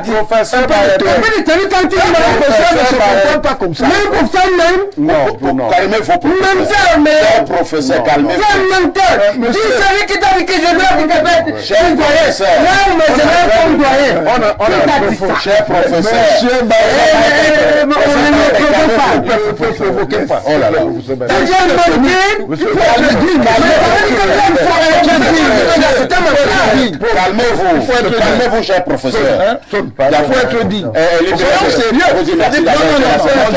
professeur, pas comme ça. Même professeur même. Non, calmez-vous, professeur, calmez-vous. Dis celui qui t'a dit que je dois vous faire. Cher professeur. Non, mais c'est même comme doyen. On a cher professeur. Oh là là. Calmez-vous, cher professeur. Il faut être dit. Sérieux. Je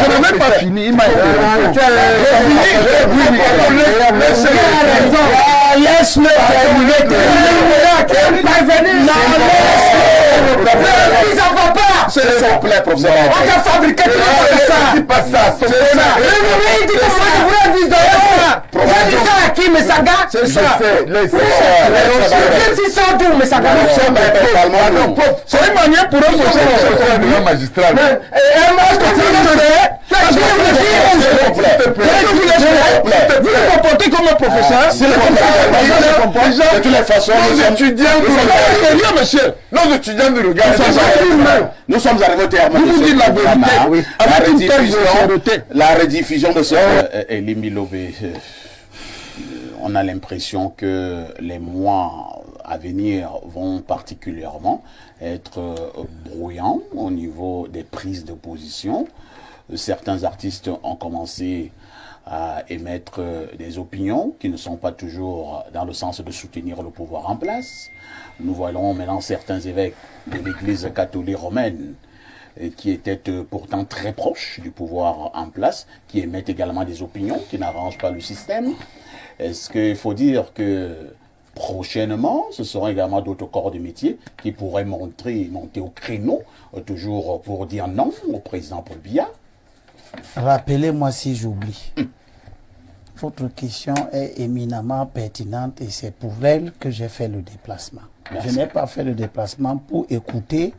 n'ai même pas fini. Il m'a laisse-le s'il vous plaît, professeur. On a fabriqué tout ça. Pas ça. C'est ça. Il dit que moi je voulais dire ça. J'ai dit ça à qui, mais ça gâte. C'est ça. Même si ça doux, mais ça gâte. C'est une manière pour eux de faire un magistrat. Vous vous comportez comme un professeur. De toutes les façons, nos étudiants de regard. Nous sommes arrivés au terme. Vous dites la vérité. La rediffusion de ce Elie Milobé. On a l'impression que les mois à venir vont particulièrement être bruyants au niveau des prises de position. Certains artistes ont commencé à émettre des opinions qui ne sont pas toujours dans le sens de soutenir le pouvoir en place. Nous voyons maintenant certains évêques de l'Église catholique romaine qui étaient pourtant très proches du pouvoir en place, qui émettent également des opinions qui n'arrangent pas le système. Est-ce qu'il faut dire que prochainement, ce seront également d'autres corps de métier qui pourraient monter au créneau, toujours pour dire non au président Paul Biya? Rappelez-moi si j'oublie. Votre question est éminemment pertinente et c'est pour elle que j'ai fait le déplacement. Merci. Je n'ai pas fait le déplacement pour écouter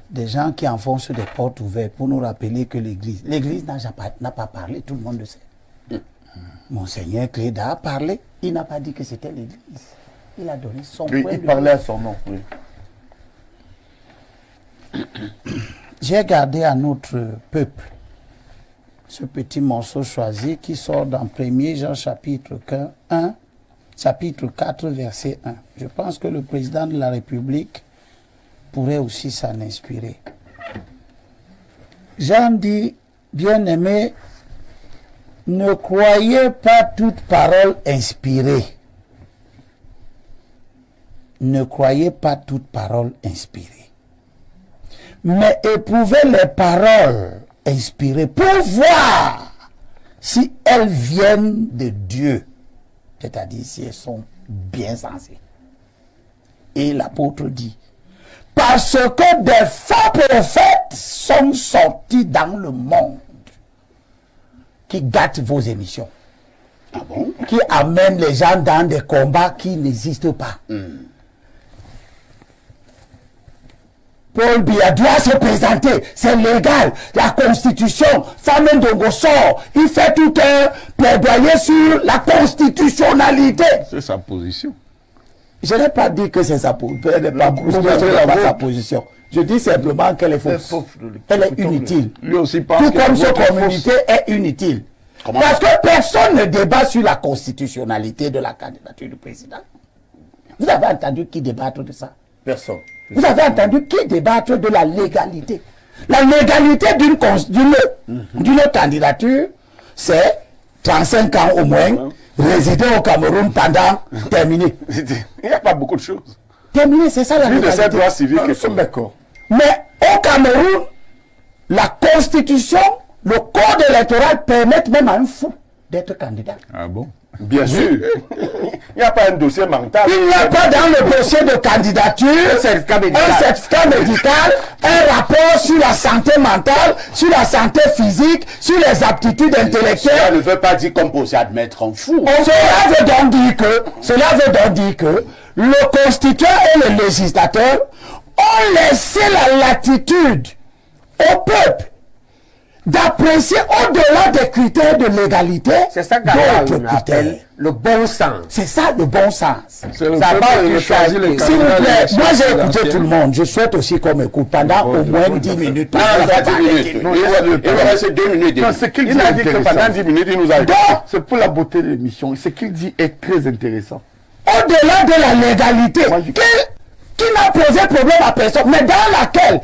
des gens qui enfoncent des portes ouvertes pour nous rappeler que l'Église n'a pas parlé, tout le monde le sait. Monseigneur Cléda a parlé, il n'a pas dit que c'était l'Église. Il a donné son point de vue. Il parlait à son nom, oui. J'ai gardé à notre peuple ce petit morceau choisi qui sort dans 1er Jean chapitre 1, chapitre 4, verset 1. Je pense que le président de la République pourrait aussi s'en inspirer. Jean dit, bien-aimé, ne croyez pas toute parole inspirée. Ne croyez pas toute parole inspirée. Mais éprouvez les paroles inspirées pour voir si elles viennent de Dieu. C'est-à-dire si elles sont bien sensées. Et l'apôtre dit, parce que des faux prophètes sont sortis dans le monde qui gâtent vos émissions. Ah bon? Qui amènent les gens dans des combats qui n'existent pas. Paul Biya doit se présenter, c'est légal. La Constitution, Samuel Ndongo sort, il fait tout un plaidoyer sur la constitutionnalité. C'est sa position. Je n'ai pas dit que c'est sa position. Sa position. Je dis simplement qu'elle est fausse. Elle est inutile. Lui aussi pense tout comme ce communiqué est inutile. Parce que personne ne débat sur la constitutionnalité de la candidature du président. Vous avez entendu qui débattre de ça? Personne. Vous avez entendu qui débattre de la légalité? La légalité d'une candidature, c'est 35 ans au moins, résider au Cameroun pendant terminé. Il n'y a pas beaucoup de choses. Terminé, c'est ça la légalité. De cette loi civique, nous sommes d'accord. Mais au Cameroun, la Constitution, le code électoral permettent même à un fou d'être candidat. Ah bon? Bien sûr. Il n'y a pas un dossier mental. Il n'y a pas dans le dossier de candidature un certificat médical, un rapport sur la santé mentale, sur la santé physique, sur les aptitudes intellectuelles. Ça ne veut pas dire qu'on peut aussi admettre un fou. Cela veut donc dire que le constituant et le législateur ont laissé la latitude au peuple d'apprécier au-delà des critères de légalité. C'est ça qu'on appelle le bon sens. C'est ça le bon sens. C'est le peuple qui choisit les S'il vous candidats. plaît, moi j'ai écouté tout le monde. Je souhaite aussi qu'on m'écoute pendant au moins 10 minutes. Non, pas 10 minutes. Il va rester 2 minutes. Non, ce qu'il dit, Il a dit que pendant 10 minutes, il nous a dit. Donc, C'est pour la beauté de l'émission. Ce qu'il dit est très intéressant. au-delà de la légalité, qui n'a posé problème à personne, mais dans laquelle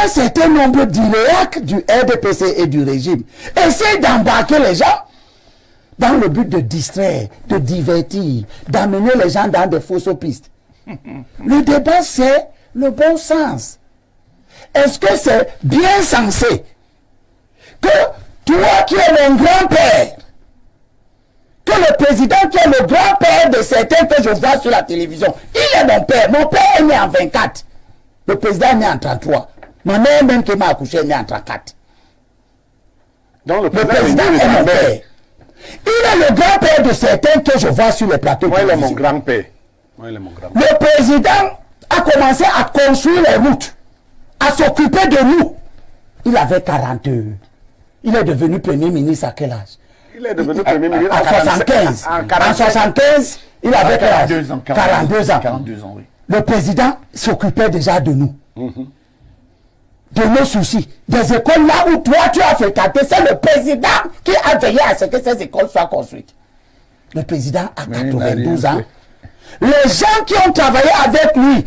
un certain nombre d'IREAC du RDPC et du régime essayent d'embarquer les gens dans le but de distraire, de divertir, d'amener les gens dans des fausses pistes. Le débat, c'est le bon sens. Est-ce que c'est bien sensé que toi qui es mon grand-père, que le président qui est le grand-père de certains que je vois sur la télévision, il est mon père. Mon père est né en 24. Le président est né en 33. Ma mère même qui m'a accouché est née en 34. Donc Le président est mon père. Il est le grand-père de certains que je vois sur les plateaux. Moi, il est mon télévisés. grand-père. Moi, il est mon grand. Le président a commencé à construire les routes, à s'occuper de nous. Il avait 40 ans. Il est devenu premier ministre à quel âge? Il est devenu premier ministre En 75. En 75, il avait quel âge? 42 ans. 42 ans. 42 ans, oui. Le président s'occupait déjà de nous. De nos soucis. Des écoles là où toi tu as fréquenté, c'est le président qui a veillé à ce que ces écoles soient construites. Le président a 92 ans. Les gens qui ont travaillé avec lui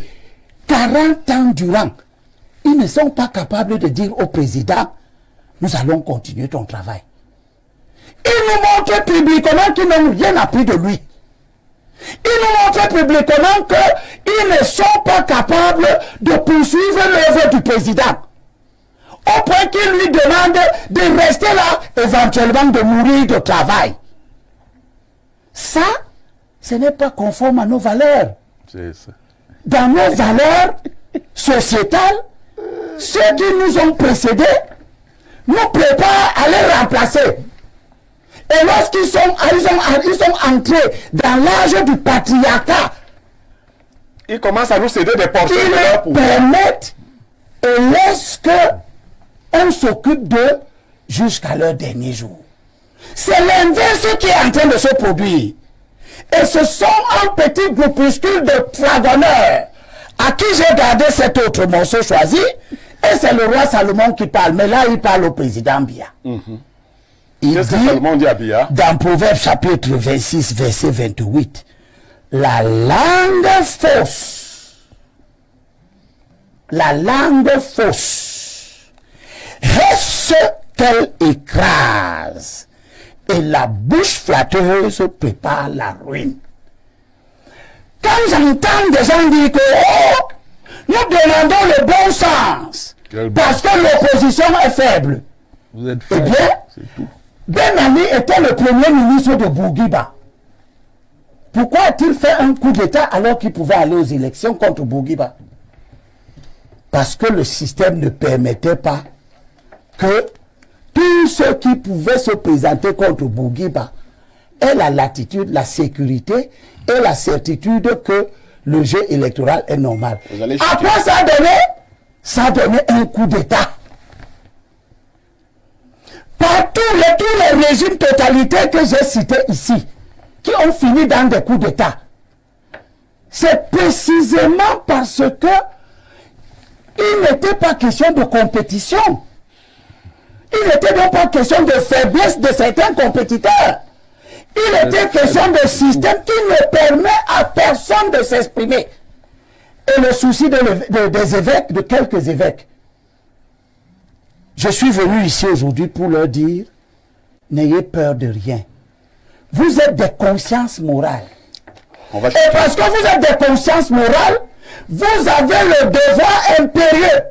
40 ans durant, ils ne sont pas capables de dire au président, nous allons continuer ton travail. Ils nous montrent publiquement qu'ils n'ont rien appris de lui. Ils nous montrent publiquement qu'ils ne sont pas capables de poursuivre l'œuvre du président. Au point qu'ils lui demandent de rester là, éventuellement de mourir de travail. Ça, ce n'est pas conforme à nos valeurs. C'est ça. Dans nos valeurs sociétales, ceux qui nous ont précédés nous préparent à les remplacer. Et lorsqu'ils sont entrés dans l'âge du patriarcat, Il commence à nous céder des portions ils de leur les pouvoir. permettent et laissent qu'on s'occupe d'eux jusqu'à leur dernier jour. C'est l'inverse qui est en train de se produire. Et ce sont un petit groupuscule de dragonneurs à qui j'ai gardé cet autre morceau choisi. Et c'est le roi Salomon qui parle. Mais là, il parle au président Biya. Il Qu'est-ce que dit, Salomon dit à Biya? dans Proverbe chapitre 26, verset 28, la langue fausse, est-ce qu'elle écrase, et la bouche flatteuse prépare la ruine. Quand j'entends des gens dire que nous demandons le bon sens, Quel bon parce que l'opposition est faible, Vous êtes eh faible. bien, Ben Ali était le premier ministre de Bourguiba. Pourquoi a-t-il fait un coup d'État alors qu'il pouvait aller aux élections contre Bourguiba? Parce que le système ne permettait pas que tous ceux qui pouvaient se présenter contre Bourguiba aient la latitude, la sécurité et la certitude que le jeu électoral est normal. Vous allez Après, ça a donné un coup d'État. Par tous les régimes totalitaires que j'ai cités ici, qui ont fini dans des coups d'État, c'est précisément parce que il n'était pas question de compétition. Il n'était donc pas question de faiblesse de certains compétiteurs. Il était question de système qui ne permet à personne de s'exprimer. Et le souci des évêques, de quelques évêques, je suis venu ici aujourd'hui pour leur dire, n'ayez peur de rien. Vous êtes des consciences morales. Et parce que vous êtes des consciences morales, vous avez le devoir impérieux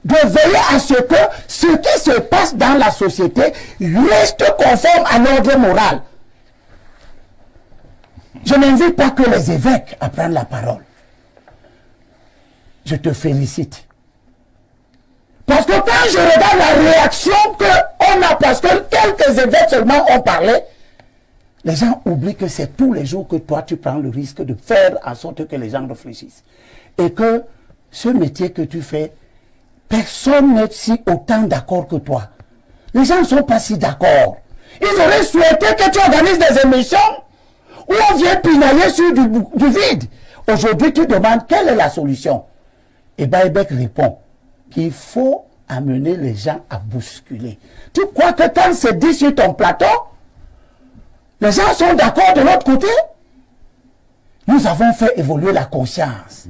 de veiller à ce que ce qui se passe dans la société reste conforme à l'ordre moral. Je n'invite pas que les évêques à prendre la parole. Je te félicite. Parce que quand je regarde la réaction qu'on a, parce que quelques évêques seulement ont parlé, les gens oublient que c'est tous les jours que toi tu prends le risque de faire en sorte que les gens réfléchissent. Et que ce métier que tu fais personne n'est si autant d'accord que toi. Les gens ne sont pas si d'accord. Ils auraient souhaité que tu organises des émissions où on vient pinailler sur du vide. Aujourd'hui, tu demandes quelle est la solution. Et Baïbek répond qu'il faut amener les gens à bousculer. Tu crois que quand c'est dit sur ton plateau, les gens sont d'accord de l'autre côté? Nous avons fait évoluer la conscience.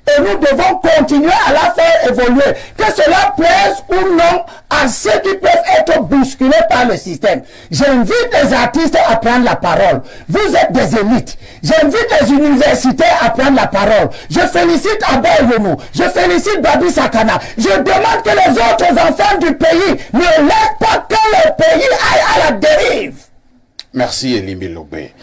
Et nous devons continuer à la faire évoluer. Que cela plaise ou non à ceux qui peuvent être bousculés par le système. J'invite les artistes à prendre la parole. Vous êtes des élites. J'invite les universitaires à prendre la parole. Je félicite Abel Yonou. Je félicite Babi Sakana. Je demande que les autres enfants du pays ne laissent pas que le pays aille à la dérive. Merci Elimbi Lobé.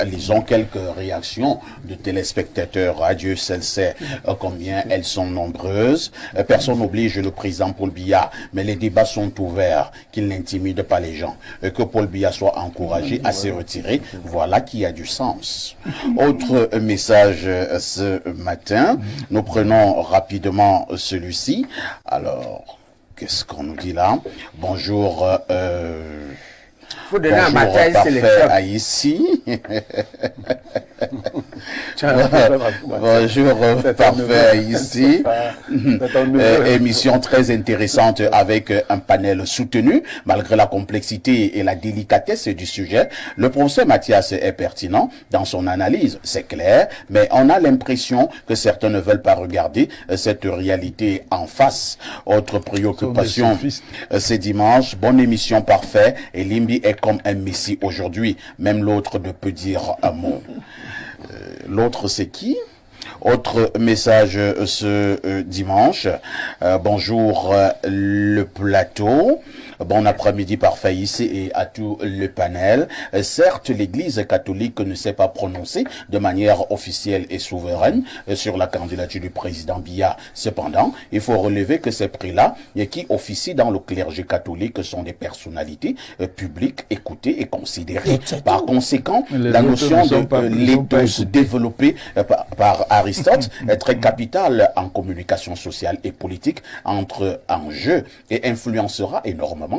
Lisons quelques réactions de téléspectateurs. Adieu, celle sait combien elles sont nombreuses. Personne n'oblige le président Paul Biya, mais les débats sont ouverts, qu'il n'intimide pas les gens. Que Paul Biya soit encouragé à se retirer, voilà qui a du sens. Autre message ce matin, nous prenons rapidement celui-ci. Alors, qu'est-ce qu'on nous dit là? Bonjour. Bonjour, parfait à ici. Bonjour, parfait ici. Émission très intéressante avec un panel soutenu, malgré la complexité et la délicatesse du sujet. Le professeur Mathias est pertinent dans son analyse, c'est clair, mais on a l'impression que certains ne veulent pas regarder cette réalité en face. Autre préoccupation, c'est dimanche. Bonne émission, parfait. Et Limbi est comme un messie aujourd'hui. Même l'autre ne peut dire un mot. L'autre, c'est qui? Autre message ce dimanche. Bonjour le plateau. Bon après-midi parfait ici et à tout le panel. Certes, l'Église catholique ne s'est pas prononcée de manière officielle et souveraine sur la candidature du président Biya. Cependant, il faut relever que ces prix-là, qui officient dans le clergé catholique, sont des personnalités publiques écoutées et considérées. Par conséquent, la notion de l'éthos développée par Aristote est très capitale en communication sociale et politique, entre en jeu et influencera énormément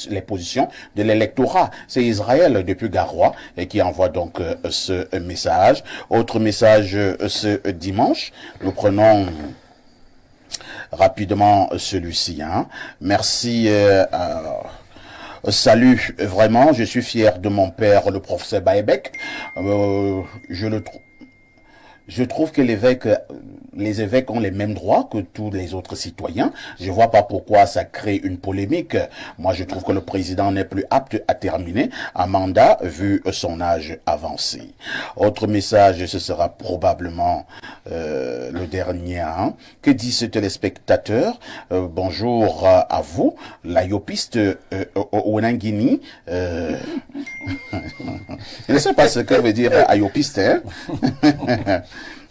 les positions de l'électorat. C'est Israël depuis Garoua qui envoie donc ce message. Autre message ce dimanche, nous prenons rapidement celui-ci. Merci. Salut, vraiment, je suis fier de mon père, le professeur Baïbek. Je trouve que les évêques ont les mêmes droits que tous les autres citoyens. Je vois pas pourquoi ça crée une polémique. Moi, je trouve que le président n'est plus apte à terminer un mandat vu son âge avancé. Autre message, ce sera probablement le dernier. Que dit ce téléspectateur? Bonjour à vous, l'ayopiste Onangini. Je ne sais pas ce que veut dire ayopiste,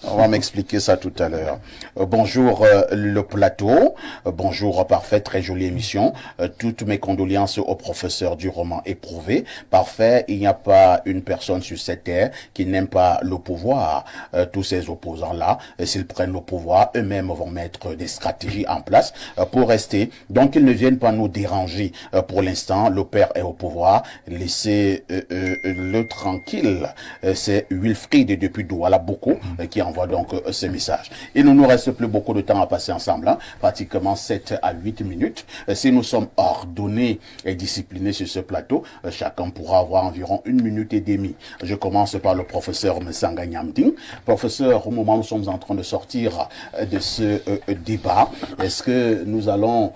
On va m'expliquer ça tout à l'heure. Bonjour le plateau. Bonjour parfait, très jolie émission. Toutes mes condoléances au professeur du roman éprouvé. Parfait, il n'y a pas une personne sur cette terre qui n'aime pas le pouvoir. Tous ces opposants-là, s'ils prennent le pouvoir, eux-mêmes vont mettre des stratégies en place pour rester. Donc ils ne viennent pas nous déranger. Pour l'instant, le père est au pouvoir. Laissez-le tranquille. C'est Wilfried depuis Douala beaucoup qui envoie donc ce message. Il ne nous reste plus beaucoup de temps à passer ensemble, pratiquement 7 à 8 minutes. Si nous sommes ordonnés et disciplinés sur ce plateau, chacun pourra avoir environ 1 minute et demie. Je commence par le professeur Messanga Nyamding. Professeur, au moment où nous sommes en train de sortir de ce débat, est-ce que nous allons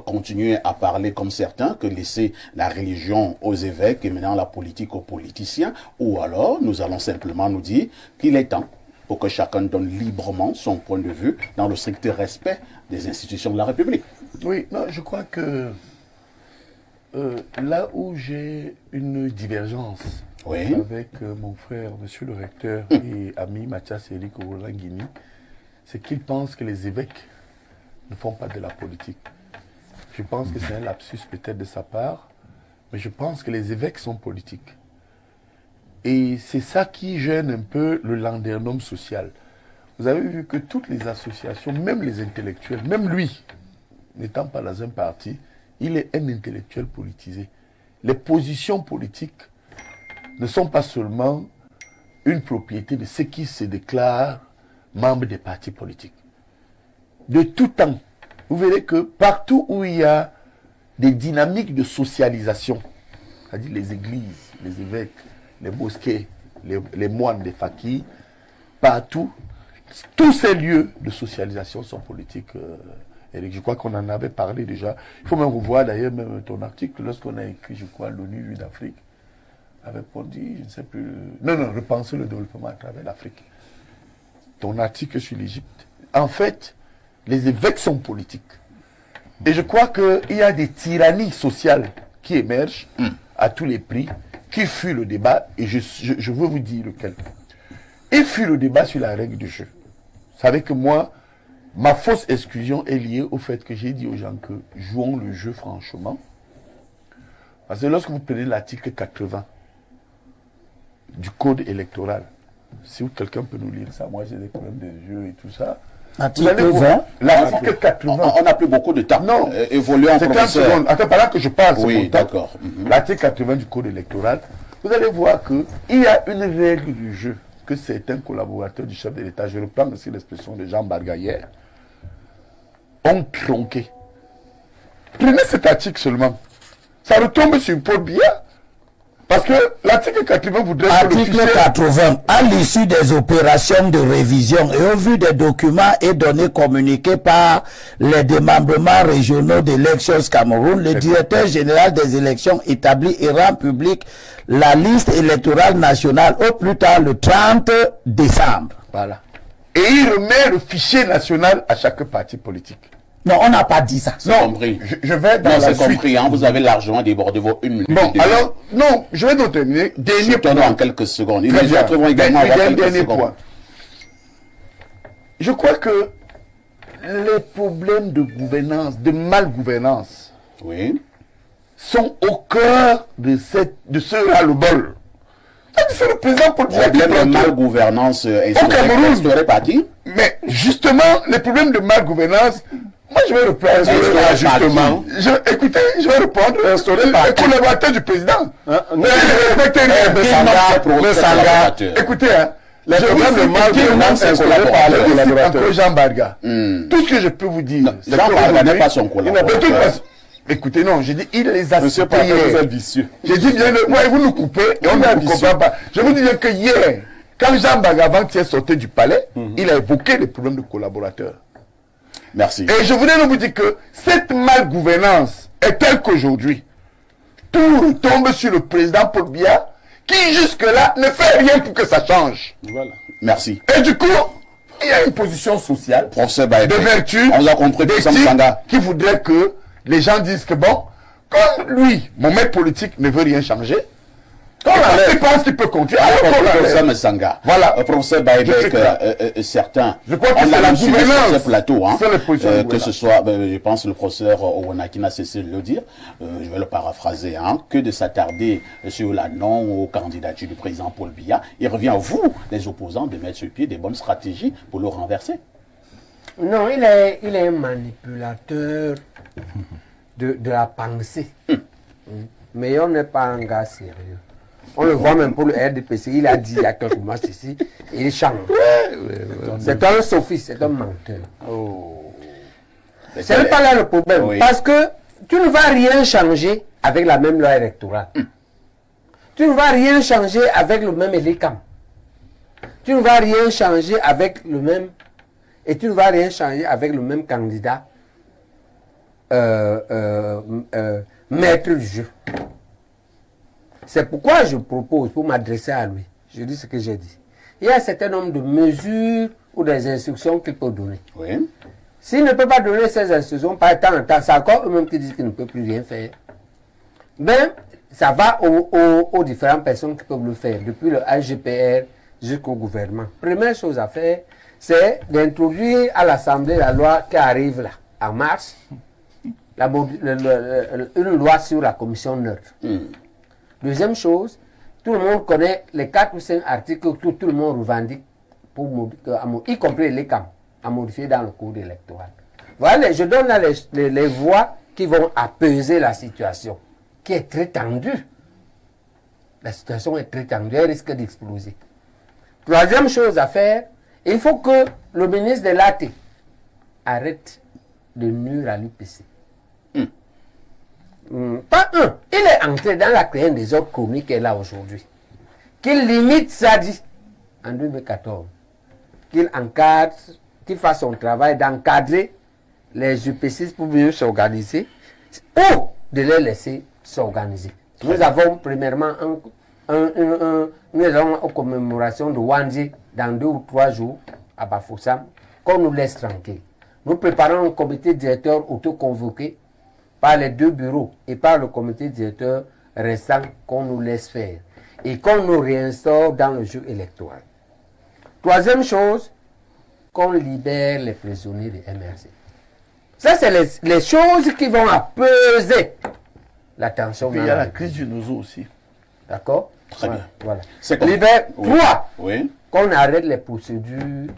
continuer à parler comme certains, que laisser la religion aux évêques et maintenant la politique aux politiciens, ou alors nous allons simplement nous dire qu'il est temps pour que chacun donne librement son point de vue dans le strict respect des institutions de la République? Oui, non, je crois que là où j'ai une divergence avec mon frère, monsieur le recteur et ami Mathias Eric Oulangini, c'est qu'il pense que les évêques ne font pas de la politique. Je pense que c'est un lapsus peut-être de sa part, mais je pense que les évêques sont politiques. Et c'est ça qui gêne un peu le landernum social. Vous avez vu que toutes les associations, même les intellectuels, même lui, n'étant pas dans un parti, il est un intellectuel politisé. Les positions politiques ne sont pas seulement une propriété de ceux qui se déclarent membres des partis politiques. De tout temps, vous verrez que partout où il y a des dynamiques de socialisation, c'est-à-dire les églises, les évêques, les mosquées, les moines, les fakirs, partout, tous ces lieux de socialisation sont politiques. Eric, je crois qu'on en avait parlé déjà. Il faut même revoir d'ailleurs même ton article lorsqu'on a écrit, je crois, l'ONU d'Afrique avait dit, je ne sais plus. Non, repenser le développement à travers l'Afrique. Ton article sur l'Égypte. En fait, les évêques sont politiques. Et je crois qu'il y a des tyrannies sociales qui émergent à tous les prix, qui fuient le débat, et je veux vous dire lequel. Il fuit le débat sur la règle du jeu. Vous savez que moi, ma fausse exclusion est liée au fait que j'ai dit aux gens que jouons le jeu franchement. Parce que lorsque vous prenez l'article 80 du code électoral, si quelqu'un peut nous lire ça, moi j'ai des problèmes de jeu et tout ça. Article 20. L'article 80. On n'a plus beaucoup de temps. Non, évoluons en professeur. 30 secondes. Attends, pendant que je parle, oui, d'accord. L'article 80 du code électoral, vous allez voir qu'il y a une règle du jeu que certains collaborateurs du chef de l'État, je reprends aussi l'expression de Jean Barga hier, ont tronqué. Prenez cet article seulement. Ça retombe sur Paul Biya. Parce que l'article 80 voudrait... Article 80. À l'issue des opérations de révision et au vu des documents et données communiquées par les démembrements régionaux d'élections Cameroun, le directeur général des élections établit et rend public la liste électorale nationale au plus tard le 30 décembre. Voilà. Et il remet le fichier national à chaque parti politique. Non, on n'a pas dit ça. Non, compris. Je vais dans la suite. C'est compris, hein, vous avez largement débordé vos 1 minute. Bon, alors, non, je vais donc terminer. Dernier point. En quelques secondes. Les autres vont également avoir quelques secondes. Je crois que les problèmes de gouvernance, de malgouvernance, sont au cœur de ce ras-le-bol. C'est le président Paul Biya qui problème de malgouvernance instauré par qui? Mais justement, les problèmes de malgouvernance, moi je vais répondre. Justement. Écoutez, je vais répondre. Les collaborateurs du président. Écoutez, les problèmes de malgouvernance instaurés par les collaborateurs. Jean Barga. Tout ce que je peux vous dire, c'est Jean Barga n'est pas son collaborateur. Écoutez, non, j'ai dit, il les a cités hier. J'ai dit bien, vous nous coupez et on ne comprend pas. Je vous dis que hier, quand Jean Bagavanti est sorti du palais, il a évoqué les problèmes de collaborateurs. Merci. Et je voulais vous dire que cette malgouvernance est telle qu'aujourd'hui, tout retombe sur le président Paul Biya, qui jusque-là ne fait rien pour que ça change. Voilà. Merci. Et du coup, il y a une position sociale, de vertu, on a compris qui voudrait que les gens disent que bon, comme lui, mon maître politique ne veut rien changer, il pense qu'il peut continuer. Professeur Messanga. Voilà. Professeur Baïbek, certains. Je crois que c'est la gouvernance. Sur ce plateau, hein, que ce soit, je pense, le professeur Owanaki n'a cessé de le dire, je vais le paraphraser, hein, que de s'attarder sur la non aux candidatures du président Paul Biya. Il revient à vous, les opposants, de mettre sur pied des bonnes stratégies pour le renverser. Non, il est un manipulateur de la pensée. Mais on n'est pas un gars sérieux. On le voit même pour le RDPC. Il a dit il y a quelques mois ici, il change. C'est un sophiste, c'est un menteur. C'est même pas là le problème. Oui. Parce que tu ne vas rien changer avec la même loi électorale. Tu ne vas rien changer avec le même ELECAM. Tu ne vas rien changer avec le même... Et tu ne vas rien changer avec le même candidat maître du jeu. C'est pourquoi je propose, pour m'adresser à lui, je dis ce que j'ai dit. Il y a un certain nombre de mesures ou des instructions qu'il peut donner. Oui. S'il ne peut pas donner ces instructions, par temps en temps, c'est encore eux-mêmes qui disent qu'il ne peut plus rien faire. Ben, ça va aux différentes personnes qui peuvent le faire, depuis le AGPR jusqu'au gouvernement. Première chose à faire, c'est d'introduire à l'Assemblée la loi qui arrive là, en mars, une loi sur la commission neutre. Deuxième chose, tout le monde connaît les 4 ou 5 articles que tout le monde revendique, y compris les CAM, à modifier dans le code électoral. Voilà, je donne là les voies qui vont apaiser la situation, qui est très tendue. La situation est très tendue, elle risque d'exploser. Troisième chose à faire, il faut que le ministre de l'AT arrête de nuire à l'UPC. Pas un, il est entré dans la création des ordres chroniques qu'elle a aujourd'hui. Qu'il limite Sadi en 2014. Qu'il encadre, qu'il fasse son travail d'encadrer les UPC pour mieux s'organiser ou de les laisser s'organiser. Nous avons premièrement nous allons aux commémorations de Wandji dans 2 ou 3 jours à Bafoussam, qu'on nous laisse tranquille. Nous préparons un comité directeur auto-convoqué par les 2 bureaux et par le comité directeur restant qu'on nous laisse faire et qu'on nous réinstaure dans le jeu électoral. Troisième chose, qu'on libère les prisonniers de MRC. Ça, c'est les choses qui vont apaiser la tension. Il y a la crise du Nozo aussi. D'accord? Très bien. Voilà. C'est Libère. Oui. 3. Oui. Qu'on arrête les procédures,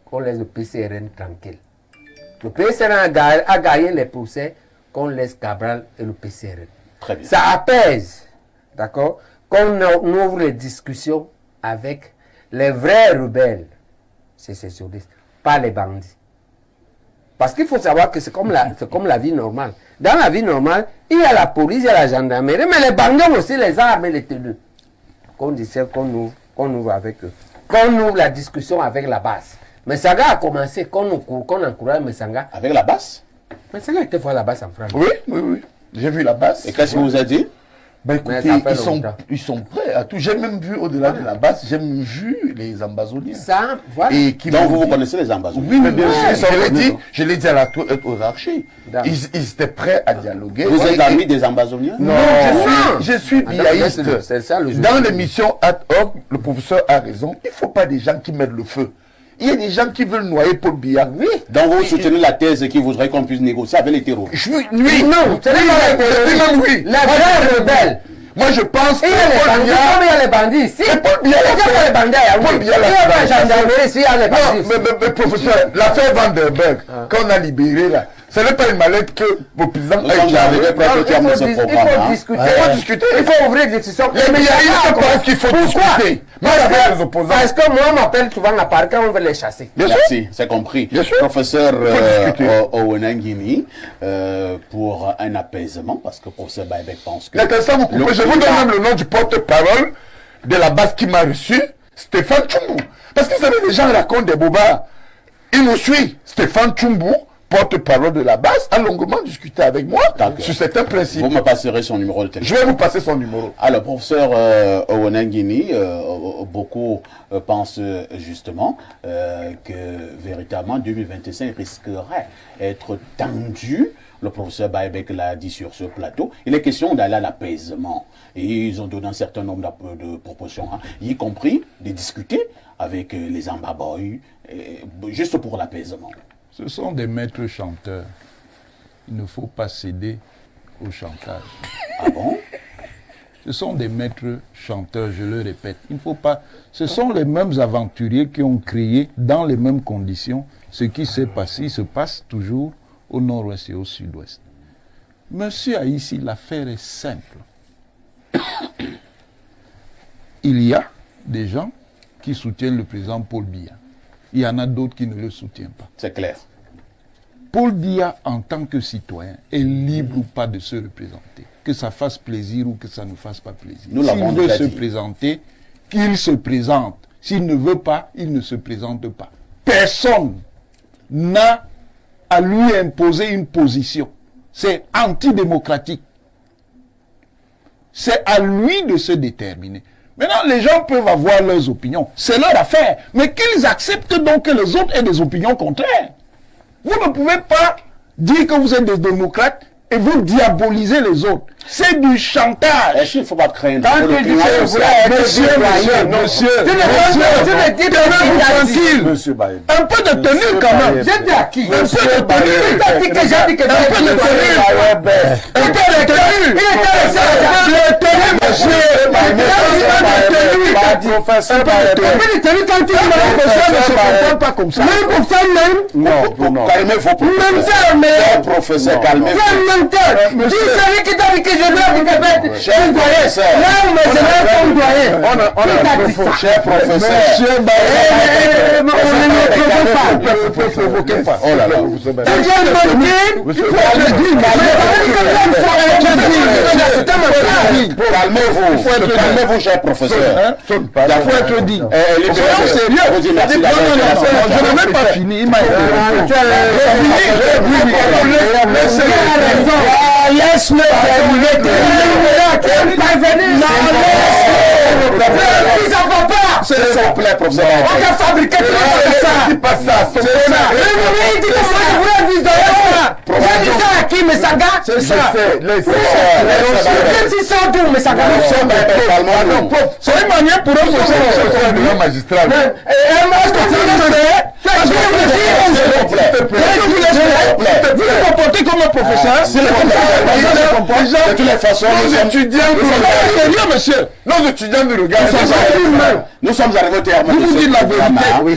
qu'on laisse le PCRN tranquille. Le PCRN a gagné les procès, qu'on laisse Cabral et le PCRN. Très bien. Ça apaise. D'accord? Qu'on ouvre les discussions avec les vrais rebelles sécessionnistes, pas les bandits. Parce qu'il faut savoir que c'est comme la vie normale. Dans la vie normale, il y a la police, il y a la gendarmerie, mais les bandits ont aussi les armes et les tenues. Qu'on dise qu'on ouvre avec eux. Qu'on ouvre la discussion avec la base. Messanga a commencé, qu'on encourage Messanga. Avec la basse? Messanga était voir la base en France. Oui. J'ai vu la base. Et qu'est-ce qu'il vous a dit? Ben écoutez, ils sont prêts à tout. J'ai même vu au-delà de la base, j'ai même vu les ambazoniens. Ça, voilà. Et qui Donc vous connaissez les ambazoniens? Oui, mais bien sûr, je l'ai dit à la aux archers. Ils étaient prêts à dialoguer. Vous êtes l'ami des ambazoniens? Non, je suis biaïste. Dans l'émission Ad Hoc, le professeur a raison. Il ne faut pas des gens qui mettent le feu. Il y a des gens qui veulent noyer Paul Biya. Oui. Donc vous soutenez la thèse qui voudrait qu'on puisse négocier avec les terroristes? Oui, non. C'est oui. La vraie rebelle. Moi, je pense que il y a les bandits ici. Paul Biya l'a fait. Paul Biya l'a fait. Il y a la gendarmerie ici, il y a les bandits. Mais professeur, l'affaire Vandenberg, quand on a libéré là, ce n'est pas une mallette que le président a éclairé. Il faut discuter. Il faut ouvrir des discussions. Les médiatistes pensent qu'il faut discuter. Parce que moi, on m'appelle souvent à part quand on veut les chasser. Merci, c'est compris. Professeur Owenangini, pour un apaisement, parce que professeur Baïbek pense que... Je vous donne même le nom du porte-parole de la base qui m'a reçu, Stéphane Tchoumou. Parce que vous savez, les gens racontent des bobards. Il nous suit, Stéphane Tchoumou, porte-parole de la base, a longuement discuté avec moi sur certains principes. Vous me passerez son numéro de téléphone. Je vais vous passer son numéro. Alors, professeur Owenangini, beaucoup pensent justement que véritablement 2025 risquerait d'être tendu. Le professeur Baïbek l'a dit sur ce plateau. Il est question d'aller à l'apaisement. Et ils ont donné un certain nombre de propositions, y compris de discuter avec les Ambaboy, juste pour l'apaisement. Ce sont des maîtres chanteurs. Il ne faut pas céder au chantage. Ah bon? Ce sont des maîtres chanteurs, je le répète. Il ne faut pas... Ce sont les mêmes aventuriers qui ont créé, dans les mêmes conditions, ce qui s'est passé. Il se passe toujours au nord-ouest et au sud-ouest. Monsieur Haïssi, l'affaire est simple. Il y a des gens qui soutiennent le président Paul Biya. Il y en a d'autres qui ne le soutiennent pas. C'est clair. Paul Biya, en tant que citoyen, est libre ou pas de se représenter. Que ça fasse plaisir ou que ça ne fasse pas plaisir. S'il veut se présenter, qu'il se présente. S'il ne veut pas, il ne se présente pas. Personne n'a à lui imposer une position. C'est antidémocratique. C'est à lui de se déterminer. Maintenant, les gens peuvent avoir leurs opinions. C'est leur affaire. Mais qu'ils acceptent donc que les autres aient des opinions contraires. Vous ne pouvez pas dire que vous êtes des démocrates et vous diabolisez les autres. C'est du chantage. Est-ce qu'il ne faut pas craindre? Monsieur, un peu de tenue quand même. J'étais à qui? Un peu de tenue. Un peu de tenue. Un peu de tenue. pas comme ça. Même pour faire même. Non, calmez-vous. Même professeur, calmez-vous. Tu savais qui t'a dit que je dois vous faire. Cher professeur. Non, mais c'est là qu'on doit. Cher professeur. Monsieur On ne provoque pas. Oh là là. Tu viens de me dire. Calmez-vous, cher professeur. Il faut être dit. Soyons sérieux. Je n'ai même pas fini. Il m'a laisse-le s'il vous plaît, professeur. On a fabriqué ça. C'est pas ça. Il dit que moi je voulais vivre de j'ai dit ça à qui, mais ça gâte. C'est ça. Même si ça doux, mais ça gâte. C'est une manière pour eux de magistrat. vous vous comportez comme un professeur. De toutes les façons, Nos étudiants nous regardent. Nous sommes arrivés au terme. Vous dites la vérité.